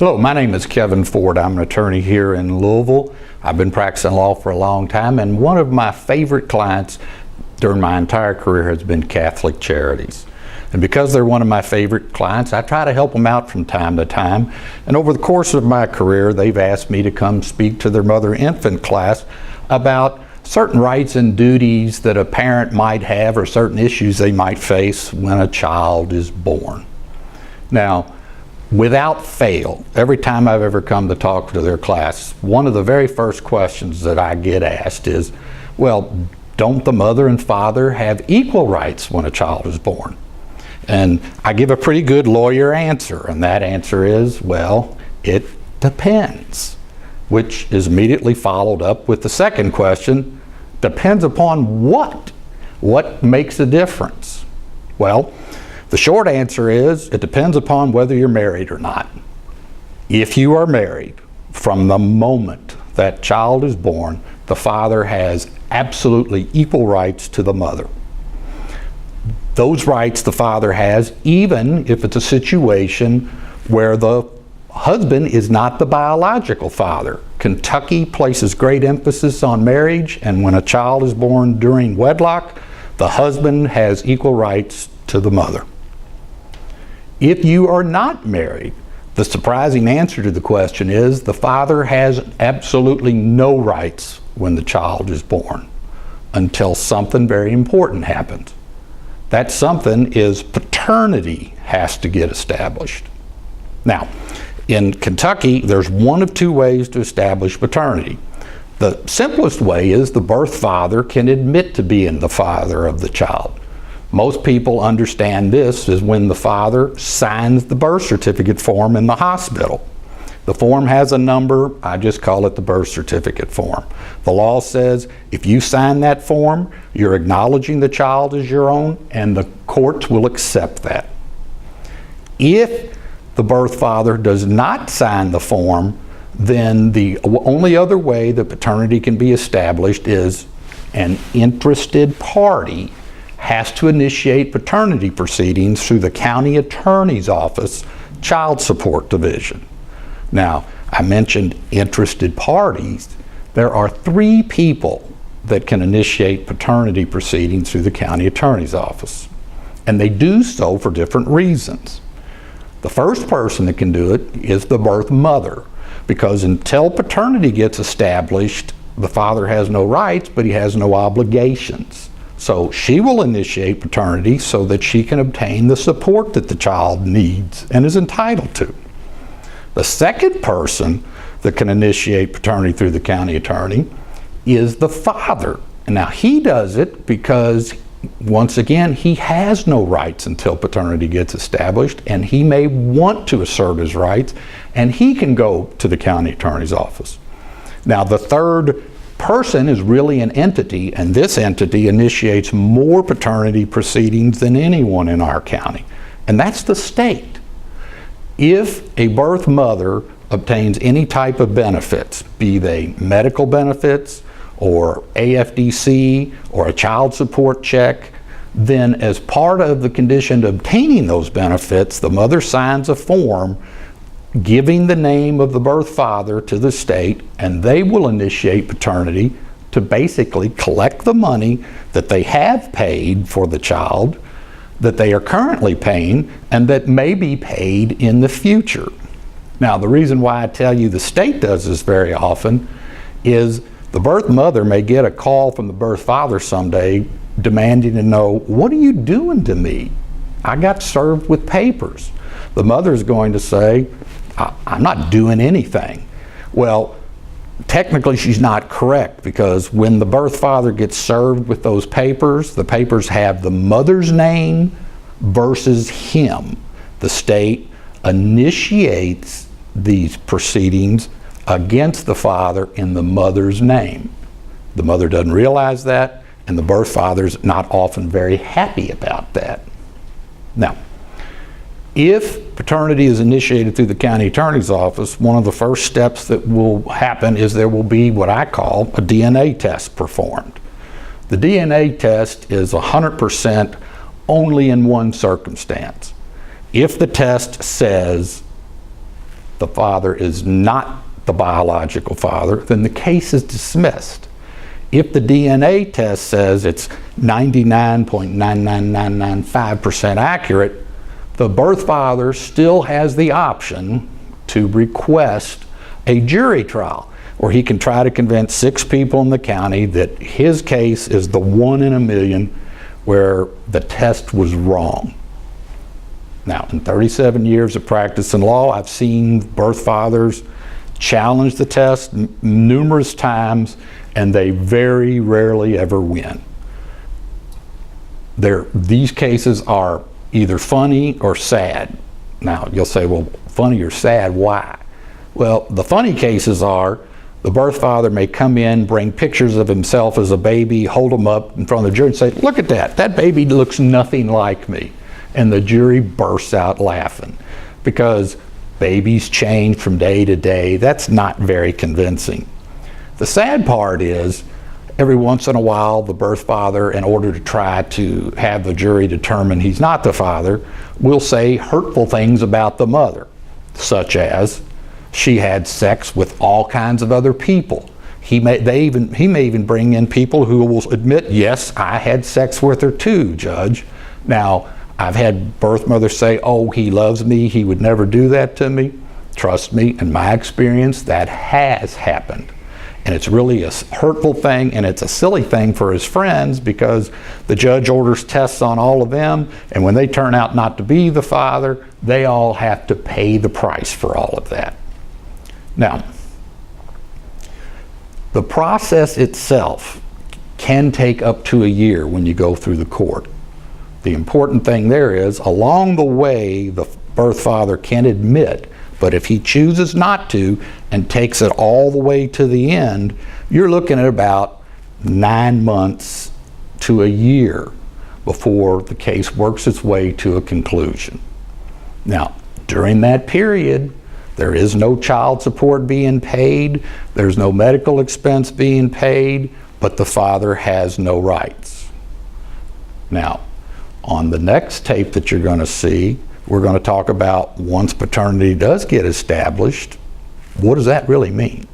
Hello, my name is Kevin Ford. I'm an attorney here in Louisville. I've been practicing law for a long time, and one of my favorite clients during my entire career has been Catholic Charities. And because they're one of my favorite clients, I try to help them out from time to time. And over the course of my career, they've asked me to come speak to their mother-infant class about certain rights and duties that a parent might have or certain issues they might face when a child is born. Now, without fail, every time I've ever come to talk to their class, one of the very first questions that I get asked is, well, don't the mother and father have equal rights when a child is born? And I give a pretty good lawyer answer, and that answer is, well, it depends, which is immediately followed up with the second question, depends upon what? What makes a difference? Well, the short answer is, it depends upon whether you're married or not. If you are married, from the moment that child is born, the father has absolutely equal rights to the mother. Those rights the father has, even if it's a situation where the husband is not the biological father. Kentucky places great emphasis on marriage, and when a child is born during wedlock, the husband has equal rights to the mother. If you are not married, the surprising answer to the question is the father has absolutely no rights when the child is born until something very important happens. That something is paternity has to get established. Now, in Kentucky, there's one of two ways to establish paternity. The simplest way is the birth father can admit to being the father of the child. Most people understand this as when the father signs the birth certificate form in the hospital. The form has a number, I just call it the birth certificate form. The law says if you sign that form, you're acknowledging the child as your own, and the courts will accept that. If the birth father does not sign the form, then the only other way that paternity can be established is an interested party has to initiate paternity proceedings through the county attorney's office child support division. Now, I mentioned interested parties. There are 3 people that can initiate paternity proceedings through the county attorney's office, and they do so for different reasons. The first person that can do it is the birth mother, because until paternity gets established, the father has no rights, but he has no obligations. So she will initiate paternity so that she can obtain the support that the child needs and is entitled to. The second person that can initiate paternity through the county attorney is the father. And now he does it because, once again, he has no rights until paternity gets established, and he may want to assert his rights, and he can go to the county attorney's office. Now, the third person is really an entity, and this entity initiates more paternity proceedings than anyone in our county, and that's the state. If a birth mother obtains any type of benefits, be they medical benefits or AFDC or a child support check, then as part of the condition to obtaining those benefits, the mother signs a form giving the name of the birth father to the state, and they will initiate paternity to basically collect the money that they have paid for the child, that they are currently paying, and that may be paid in the future. Now, the reason why I tell you the state does this very often is the birth mother may get a call from the birth father someday demanding to know, what are you doing to me? I got served with papers. The mother is going to say, I'm not doing anything. Well, technically she's not correct, because when the birth father gets served with those papers, the papers have the mother's name versus him. The state initiates these proceedings against the father in the mother's name. The mother doesn't realize that, and the birth father's not often very happy about that. Now, if paternity is initiated through the county attorney's office, one of the first steps that will happen is there will be what I call a DNA test performed. The DNA test is 100% only in one circumstance. If the test says the father is not the biological father, then the case is dismissed. If the DNA test says it's 99.99995% accurate, the birth father still has the option to request a jury trial, where he can try to convince 6 people in the county that his case is the 1 in a million where the test was wrong. Now, in 37 years of practice in law, I've seen birth fathers challenge the test numerous times, and they very rarely ever win. These cases are either funny or sad. Now, you'll say, well, funny or sad, why? Well, the funny cases are the birth father may come in, bring pictures of himself as a baby, hold them up in front of the jury and say, look at that, that baby looks nothing like me. And the jury bursts out laughing, because babies change from day to day. That's not very convincing. The sad part is, every once in a while, the birth father, in order to try to have the jury determine he's not the father, will say hurtful things about the mother, such as she had sex with all kinds of other people. He may even bring in people who will admit, yes, I had sex with her too, Judge. Now, I've had birth mothers say, oh, he loves me, he would never do that to me. Trust me, in my experience, that has happened. And it's really a hurtful thing, and it's a silly thing for his friends, because the judge orders tests on all of them, and when they turn out not to be the father, they all have to pay the price for all of that. Now, the process itself can take up to a year when you go through the court. The important thing there is, along the way, the birth father can admit, but if he chooses not to and takes it all the way to the end, you're looking at about 9 months to a year before the case works its way to a conclusion. Now, during that period, there is no child support being paid, there's no medical expense being paid, but the father has no rights. Now, on the next tape that you're going to see, we're going to talk about, once paternity does get established, what does that really mean?